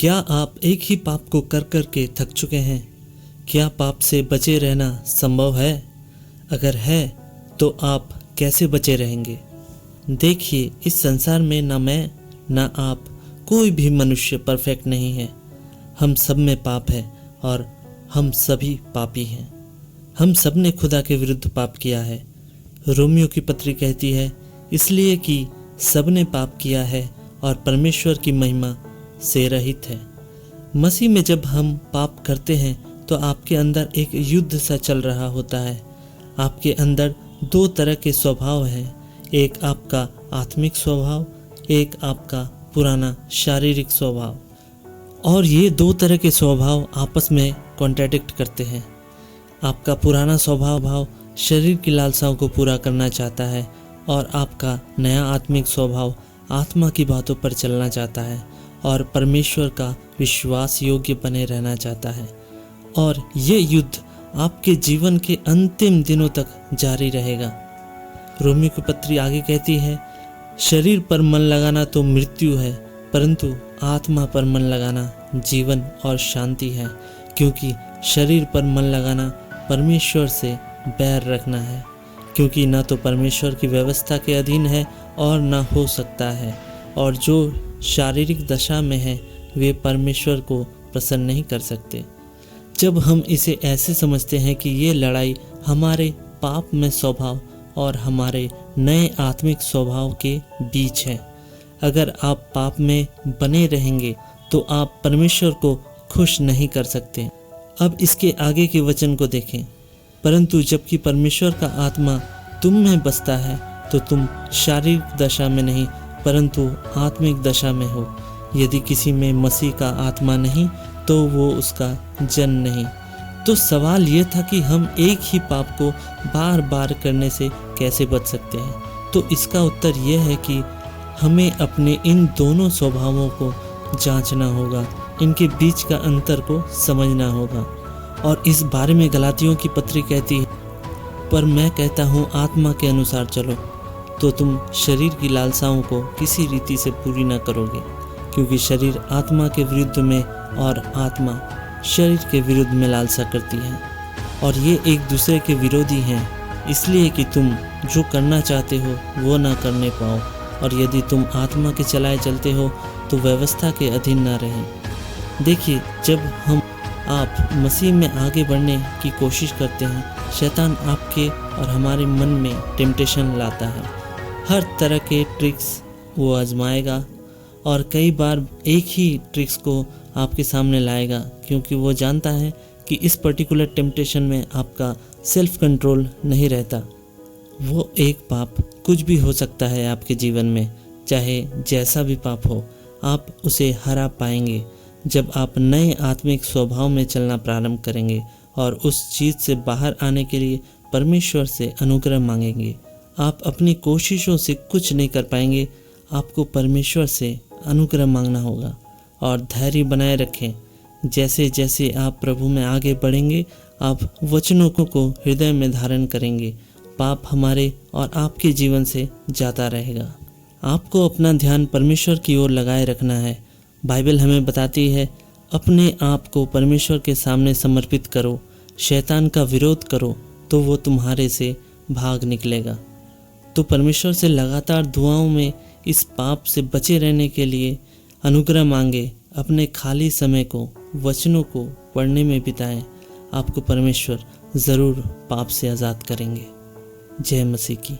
क्या आप एक ही पाप को कर कर के थक चुके हैं? क्या पाप से बचे रहना संभव है? अगर है तो आप कैसे बचे रहेंगे? देखिए, इस संसार में ना मैं ना आप, कोई भी मनुष्य परफेक्ट नहीं है। हम सब में पाप है और हम सभी पापी हैं। हम सब ने खुदा के विरुद्ध पाप किया है। रोमियो की पत्री कहती है, इसलिए कि सब ने पाप किया है और परमेश्वर की महिमा से रहित है। मसीह में जब हम पाप करते हैं तो आपके अंदर एक युद्ध सा चल रहा होता है। आपके अंदर दो तरह के स्वभाव हैं, एक आपका आत्मिक स्वभाव, एक आपका पुराना शारीरिक स्वभाव। और ये दो तरह के स्वभाव आपस में कॉन्ट्रडिक्ट करते हैं। आपका पुराना स्वभाव शरीर की लालसाओं को पूरा करना चाहता है और आपका नया आत्मिक स्वभाव आत्मा की बातों पर चलना चाहता है और परमेश्वर का विश्वास योग्य बने रहना चाहता है। और ये युद्ध आपके जीवन के अंतिम दिनों तक जारी रहेगा। रोमियो की पत्री आगे कहती है, शरीर पर मन लगाना तो मृत्यु है, परंतु आत्मा पर मन लगाना जीवन और शांति है। क्योंकि शरीर पर मन लगाना परमेश्वर से बैर रखना है, क्योंकि ना तो परमेश्वर की व्यवस्था के अधीन है और ना हो सकता है। और जो शारीरिक दशा में है वे परमेश्वर को प्रसन्न नहीं कर सकते। जब हम इसे ऐसे समझते हैं कि ये लड़ाई हमारे पाप में स्वभाव और हमारे नए आत्मिक स्वभाव के बीच है। अगर आप पाप में बने रहेंगे तो आप परमेश्वर को खुश नहीं कर सकते। अब इसके आगे के वचन को देखें, परंतु जबकि परमेश्वर का आत्मा तुम में बसता है तो तुम शारीरिक दशा में नहीं परंतु आत्मिक दशा में हो। यदि किसी में मसीह का आत्मा नहीं तो वो उसका जन नहीं। तो सवाल ये था कि हम एक ही पाप को बार बार करने से कैसे बच सकते हैं। तो इसका उत्तर यह है कि हमें अपने इन दोनों स्वभावों को जांचना होगा, इनके बीच का अंतर को समझना होगा। और इस बारे में गलातियों की पत्री कहती है, पर मैं कहता हूँ आत्मा के अनुसार चलो तो तुम शरीर की लालसाओं को किसी रीति से पूरी न करोगे। क्योंकि शरीर आत्मा के विरुद्ध में और आत्मा शरीर के विरुद्ध में लालसा करती है, और ये एक दूसरे के विरोधी हैं, इसलिए कि तुम जो करना चाहते हो वो ना करने पाओ। और यदि तुम आत्मा के चलाए चलते हो तो व्यवस्था के अधीन ना रहें। देखिए, जब आप मसीह में आगे बढ़ने की कोशिश करते हैं, शैतान आपके और हमारे मन में टेम्पटेशन लाता है। हर तरह के ट्रिक्स वो आजमाएगा और कई बार एक ही ट्रिक्स को आपके सामने लाएगा, क्योंकि वो जानता है कि इस पर्टिकुलर टेम्पटेशन में आपका सेल्फ कंट्रोल नहीं रहता। वो एक पाप कुछ भी हो सकता है आपके जीवन में, चाहे जैसा भी पाप हो, आप उसे हरा पाएंगे जब आप नए आत्मिक स्वभाव में चलना प्रारंभ करेंगे और उस चीज़ से बाहर आने के लिए परमेश्वर से अनुग्रह मांगेंगे। आप अपनी कोशिशों से कुछ नहीं कर पाएंगे, आपको परमेश्वर से अनुग्रह मांगना होगा। और धैर्य बनाए रखें। जैसे जैसे आप प्रभु में आगे बढ़ेंगे, आप वचनों को हृदय में धारण करेंगे, पाप हमारे और आपके जीवन से जाता रहेगा। आपको अपना ध्यान परमेश्वर की ओर लगाए रखना है। बाइबल हमें बताती है, अपने आप को परमेश्वर के सामने समर्पित करो, शैतान का विरोध करो तो वो तुम्हारे से भाग निकलेगा। तो परमेश्वर से लगातार दुआओं में इस पाप से बचे रहने के लिए अनुग्रह मांगे। अपने खाली समय को वचनों को पढ़ने में बिताएं। आपको परमेश्वर ज़रूर पाप से आज़ाद करेंगे। जय मसीह की।